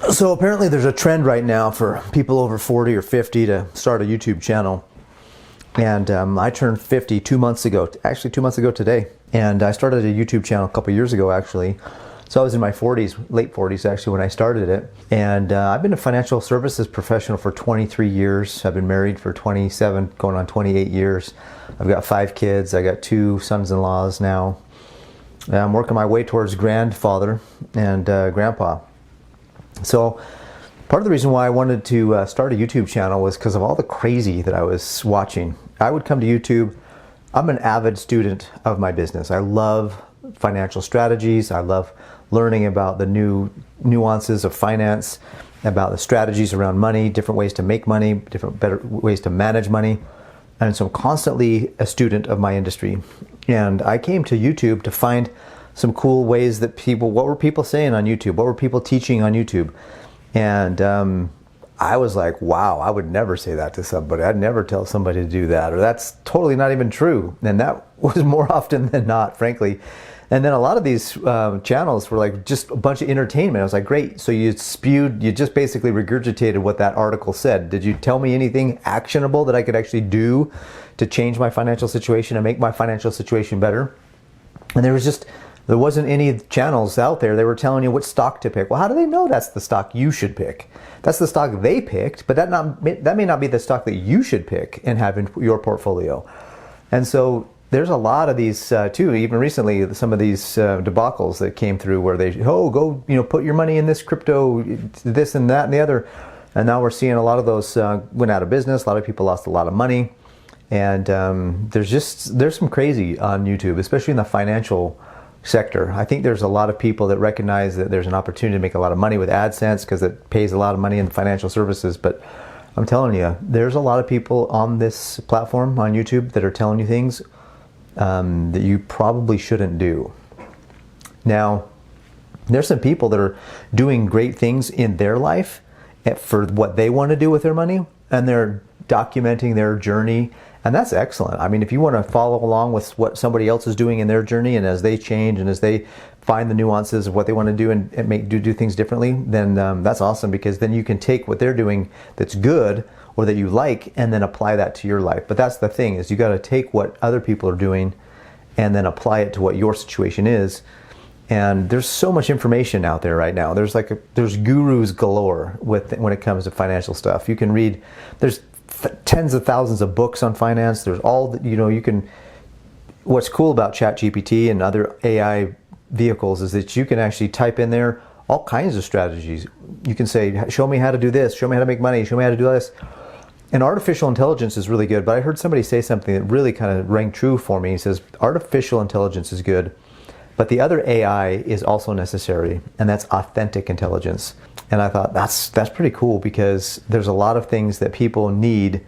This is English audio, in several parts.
So apparently there's a trend right now for people over 40 or 50 to start a YouTube channel. And I turned 50 2 months ago, actually 2 months ago today. And I started a YouTube channel a couple years ago, actually. So I was in my 40s, late 40s actually, when I started it. And I've been a financial services professional for 23 years. I've been married for 27, going on 28 years. I've got 5 kids. I got 2 sons-in-laws now. And I'm working my way towards grandfather and grandpa. So part of the reason why I wanted to start a YouTube channel was because of all the crazy that I was watching. I would come to YouTube. I'm an avid student of my business. I love financial strategies. I love learning about the new nuances of finance, about the strategies around money, different ways to make money, different better ways to manage money. And so I'm constantly a student of my industry. And I came to YouTube to find some cool ways that what were people saying on YouTube? What were people teaching on YouTube? And I was like, wow, I would never say that to somebody. I'd never tell somebody to do that, or that's totally not even true. And that was more often than not, frankly. And then a lot of these channels were like just a bunch of entertainment. I was like, great. So you just basically regurgitated what that article said. Did you tell me anything actionable that I could actually do to change my financial situation and make my financial situation better? And there wasn't any channels out there. They were telling you what stock to pick. Well, how do they know that's the stock you should pick? That's the stock they picked, but that may not be the stock that you should pick and have in your portfolio. And so there's a lot of these too. Even recently, some of these debacles that came through where they go put your money in this crypto, this and that and the other. And now we're seeing a lot of those went out of business. A lot of people lost a lot of money, and there's some crazy on YouTube, especially in the financial sector. I think there's a lot of people that recognize that there's an opportunity to make a lot of money with AdSense because it pays a lot of money in financial services. But I'm telling you, there's a lot of people on this platform on YouTube that are telling you things that you probably shouldn't do. Now, there's some people that are doing great things in their life for what they want to do with their money, and they're documenting their journey. And that's excellent. I mean, if you want to follow along with what somebody else is doing in their journey, and as they change and as they find the nuances of what they want to do and do things differently, then that's awesome, because then you can take what they're doing that's good or that you like and then apply that to your life. But that's the thing, is you got to take what other people are doing and then apply it to what your situation is. And there's so much information out there right now. There's gurus galore when it comes to financial stuff. You can read, there's tens of thousands of books on finance. There's what's cool about ChatGPT and other AI vehicles is that you can actually type in there all kinds of strategies. You can say, show me how to do this, show me how to make money, show me how to do this. And artificial intelligence is really good, but I heard somebody say something that really kind of rang true for me. He says, artificial intelligence is good, but the other AI is also necessary, and that's authentic intelligence. And I thought that's pretty cool, because there's a lot of things that people need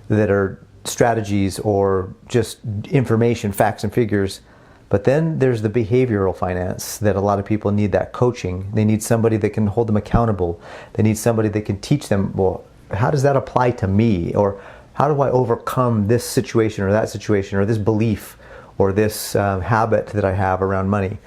that are strategies or just information, facts and figures. But then there's the behavioral finance that a lot of people need, that coaching. They need somebody that can hold them accountable. They need somebody that can teach them, well, how does that apply to me? Or how do I overcome this situation or that situation or this belief or this habit that I have around money?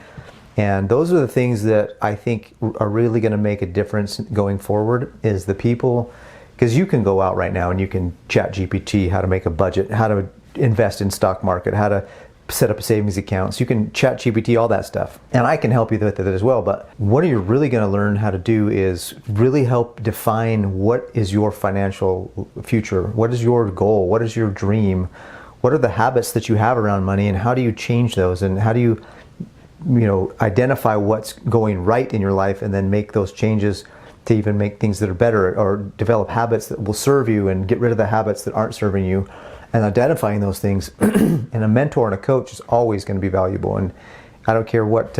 And those are the things that I think are really going to make a difference going forward, is the people, because you can go out right now and you can chat GPT how to make a budget, how to invest in stock market, how to set up savings accounts. You can chat GPT all that stuff. And I can help you with it as well. But what you're really going to learn how to do is really help define what is your financial future. What is your goal? What is your dream? What are the habits that you have around money, and how do you change those? And how do you identify what's going right in your life and then make those changes to even make things that are better, or develop habits that will serve you and get rid of the habits that aren't serving you, and identifying those things. And a mentor and a coach is always going to be valuable. And I don't care what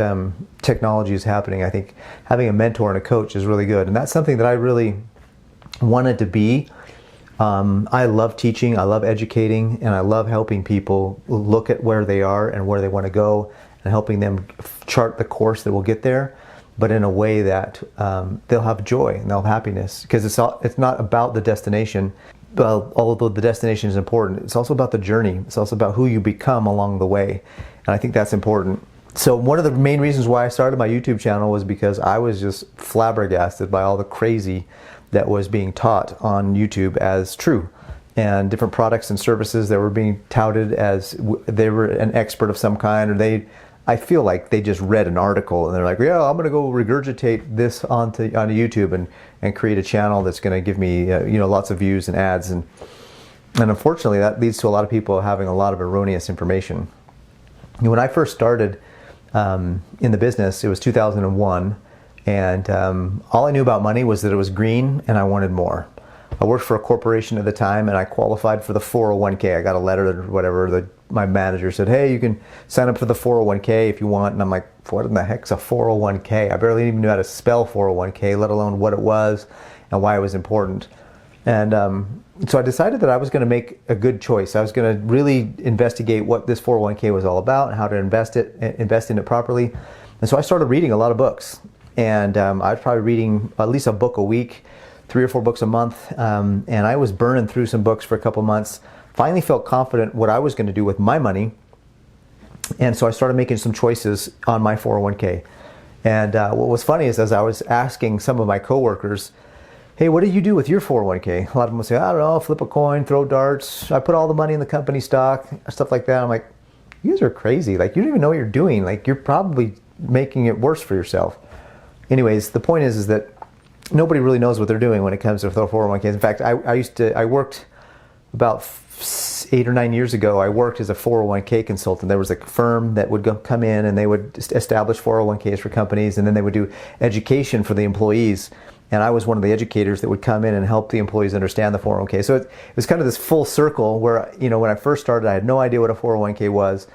technology is happening. I think having a mentor and a coach is really good. And that's something that I really wanted to be. I love teaching, I love educating, and I love helping people look at where they are and where they want to go, and helping them chart the course that will get there, but in a way that they'll have joy and they'll have happiness. Because it's not about the destination. Well, although the destination is important, it's also about the journey. It's also about who you become along the way. And I think that's important. So one of the main reasons why I started my YouTube channel was because I was just flabbergasted by all the crazy that was being taught on YouTube as true, and different products and services that were being touted as they were an expert of some kind, or I feel like they just read an article and they're like, yeah, I'm gonna go regurgitate this onto YouTube and create a channel that's gonna give me lots of views and ads, and unfortunately that leads to a lot of people having a lot of erroneous information. When I first started in the business, it was 2001, and all I knew about money was that it was green and I wanted more. I worked for a corporation at the time and I qualified for the 401k. I got a letter or whatever, my manager said, hey, you can sign up for the 401k if you want. And I'm like, what in the heck's a 401k? I barely even knew how to spell 401k, let alone what it was and why it was important. And so I decided that I was going to make a good choice. I was going to really investigate what this 401k was all about and how to invest in it properly. And so I started reading a lot of books. And I was probably reading at least a book a week, 3 or 4 books a month. And I was burning through some books for a couple months. Finally felt confident what I was going to do with my money. And so I started making some choices on my 401k. And what was funny is as I was asking some of my coworkers, hey, what do you do with your 401k? A lot of them would say, I don't know, flip a coin, throw darts. I put all the money in the company stock, stuff like that. I'm like, you guys are crazy. Like, you don't even know what you're doing. Like, you're probably making it worse for yourself. Anyways, the point is that nobody really knows what they're doing when it comes to their 401ks. In fact, I worked about 8 or 9 years ago. I worked as a 401k consultant. There was a firm that would come in and they would establish 401ks for companies, and then they would do education for the employees. And I was one of the educators that would come in and help the employees understand the 401k. So it was kind of this full circle where, when I first started, I had no idea what a 401k was.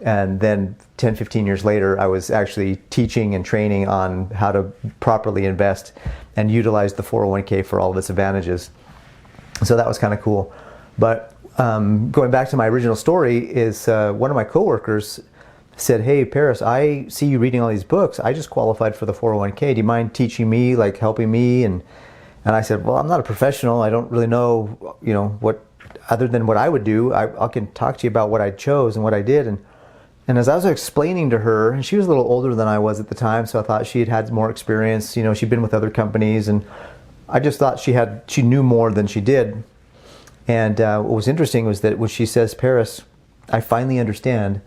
And then 10, 15 years later, I was actually teaching and training on how to properly invest and utilize the 401k for all of its advantages. So that was kind of cool. But going back to my original story is one of my coworkers said, hey, Paris, I see you reading all these books. I just qualified for the 401k. Do you mind teaching me, like helping me? And I said, well, I'm not a professional. I don't really know, what other than what I would do. I can talk to you about what I chose and what I did. And as I was explaining to her, and she was a little older than I was at the time, so I thought she had more experience. She'd been with other companies, and I just thought she knew more than she did. And what was interesting was that when she says, Paris, I finally understand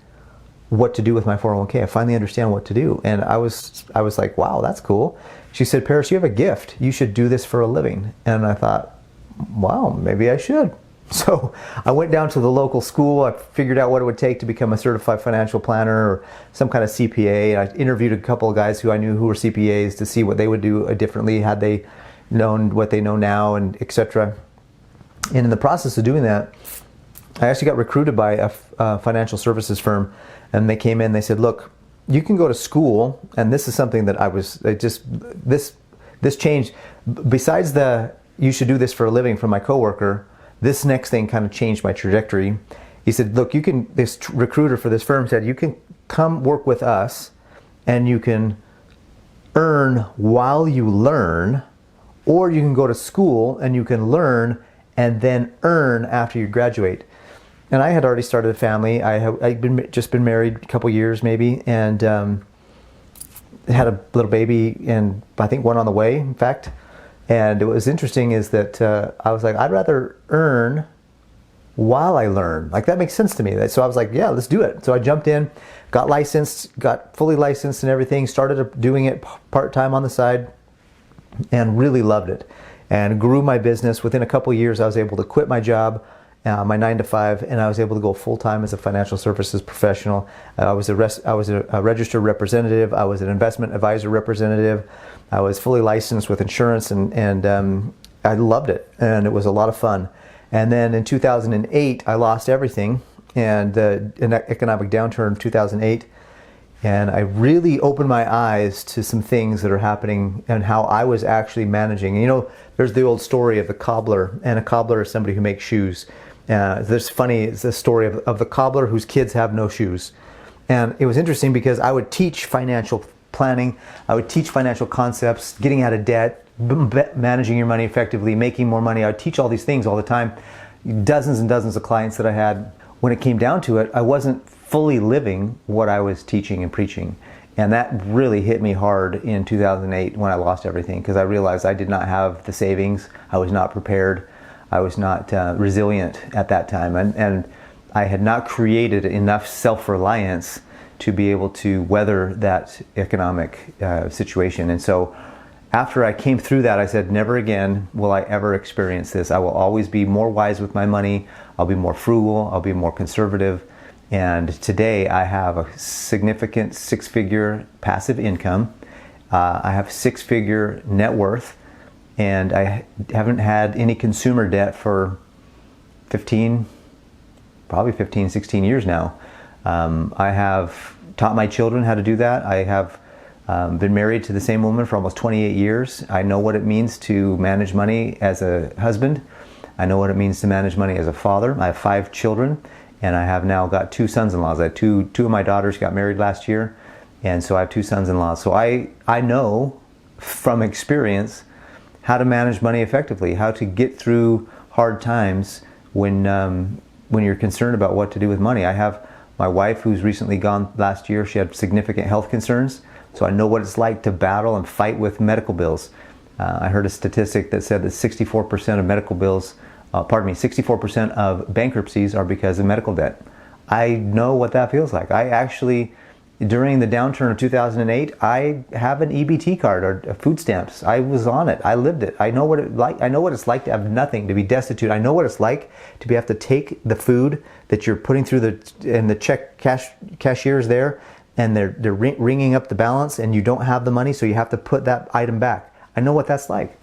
what to do with my 401k. I finally understand what to do. And I was like, wow, that's cool. She said, Paris, you have a gift. You should do this for a living. And I thought, wow, maybe I should. So I went down to the local school. I figured out what it would take to become a certified financial planner or some kind of CPA. I interviewed a couple of guys who I knew who were CPAs to see what they would do differently had they known what they know now, and etc. And in the process of doing that, I actually got recruited by a financial services firm. And they came in, they said, look, you can go to school, and this is something that this changed. Besides you should do this for a living from my coworker, this next thing kind of changed my trajectory. He said, look, this recruiter for this firm said, you can come work with us and you can earn while you learn, or you can go to school and you can learn and then earn after you graduate. And I had already started a family. I'd just been married a couple years maybe, and had a little baby, and I think one on the way, in fact. And what was interesting is that I was like, I'd rather earn while I learn. Like, that makes sense to me. So I was like, yeah, let's do it. So I jumped in, got licensed, got fully licensed and everything, started doing it part-time on the side, and really loved it. And grew my business. Within a couple years, I was able to quit my job, my 9-to-5, and I was able to go full-time as a financial services professional. I was a registered representative. I was an investment advisor representative. I was fully licensed with insurance, and I loved it, and it was a lot of fun. And then in 2008, I lost everything, and an economic downturn in 2008, and I really opened my eyes to some things that are happening and how I was actually managing. There's the old story of the cobbler, and a cobbler is somebody who makes shoes. It's the story of the cobbler whose kids have no shoes. And it was interesting because I would teach financial planning, I would teach financial concepts, getting out of debt, managing your money effectively, making more money. I would teach all these things all the time. Dozens and dozens of clients that I had. When it came down to it, I wasn't fully living what I was teaching and preaching. And that really hit me hard in 2008 when I lost everything, because I realized I did not have the savings. I was not prepared. I was not resilient at that time. And I had not created enough self-reliance to be able to weather that economic situation. And so after I came through that, I said, never again will I ever experience this. I will always be more wise with my money. I'll be more frugal. I'll be more conservative. And today I have a significant six-figure passive income. I have six-figure net worth, and I haven't had any consumer debt for probably 15, 16 years now. I have taught my children how to do that. I have been married to the same woman for almost 28 years. I know what it means to manage money as a husband. I know what it means to manage money as a father. I have 5 children. And I have now got 2 sons-in-laws. I had two of my daughters got married last year, and so I have 2 sons-in-laws. So I know from experience how to manage money effectively, how to get through hard times when you're concerned about what to do with money. I have my wife who's recently gone last year. She had significant health concerns, so I know what it's like to battle and fight with medical bills. I heard a statistic that said that 64% of medical bills 64% of bankruptcies are because of medical debt. I know what that feels like. I actually, during the downturn of 2008, I have an EBT card or food stamps. I was on it. I lived it. I know what it's like to have nothing, to be destitute. I know what it's like to have to take the food that you're putting through the cashier's there, and they're ringing up the balance, and you don't have the money, so you have to put that item back. I know what that's like.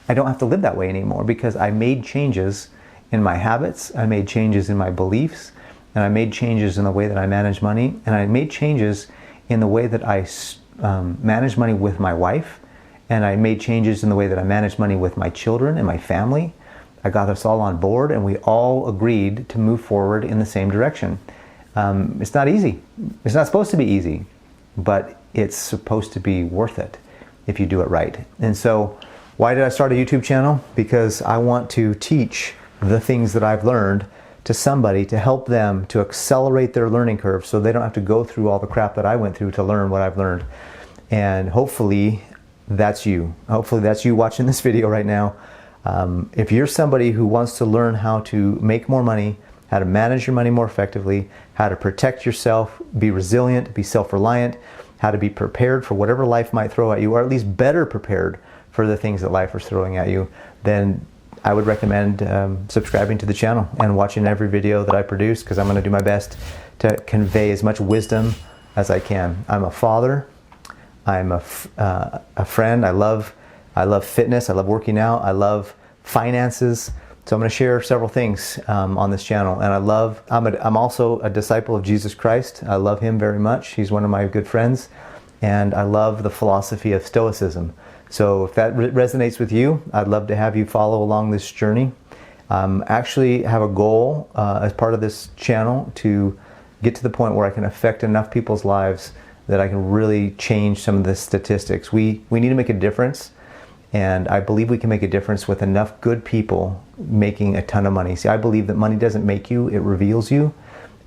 I don't have to live that way anymore because I made changes in my habits, I made changes in my beliefs, and I made changes in the way that I manage money, and I made changes in the way that I manage money with my wife, and I made changes in the way that I manage money with my children and my family. I got us all on board, and we all agreed to move forward in the same direction. It's not easy. It's not supposed to be easy, but it's supposed to be worth it if you do it right. And so, why did I start a YouTube channel? Because I want to teach the things that I've learned to somebody to help them to accelerate their learning curve so they don't have to go through all the crap that I went through to learn what I've learned. And hopefully that's you. Hopefully that's you watching this video right now. If you're somebody who wants to learn how to make more money, how to manage your money more effectively, how to protect yourself, be resilient, be self-reliant, how to be prepared for whatever life might throw at you, or at least better prepared for the things that life is throwing at you, then I would recommend subscribing to the channel and watching every video that I produce, because I'm going to do my best to convey as much wisdom as I can. I'm a father. I'm a friend. I love fitness. I love working out. I love finances. So I'm going to share several things on this channel. And I'm also a disciple of Jesus Christ. I love him very much. He's one of my good friends. And I love the philosophy of Stoicism. So if that resonates with you, I'd love to have you follow along this journey. Actually have a goal as part of this channel to get to the point where I can affect enough people's lives that I can really change some of the statistics. We need to make a difference, and I believe we can make a difference with enough good people making a ton of money. See, I believe that money doesn't make you, it reveals you.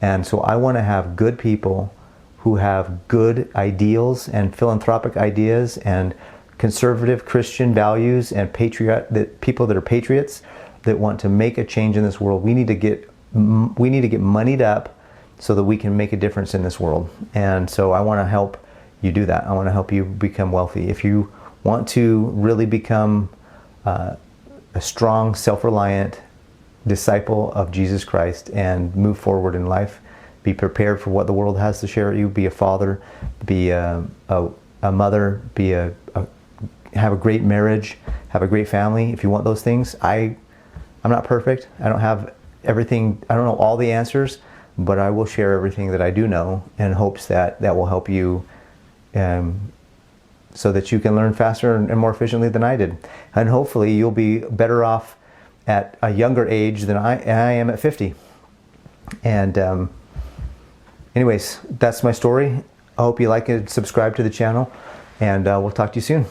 And so I want to have good people who have good ideals and philanthropic ideas and conservative Christian values and people that are patriots that want to make a change in this world. We need to get moneyed up so that we can make a difference in this world. And so I want to help you do that. I want to help you become wealthy. If you want to really become a strong, self-reliant disciple of Jesus Christ and move forward in life, be prepared for what the world has to share at you, be a father, be a mother, have a great marriage, have a great family. If you want those things, I'm not perfect. I don't have everything. I don't know all the answers, but I will share everything that I do know in hopes that will help you so that you can learn faster and more efficiently than I did. And hopefully you'll be better off at a younger age than I am at 50. And anyways, that's my story. I hope you like it. Subscribe to the channel, and we'll talk to you soon.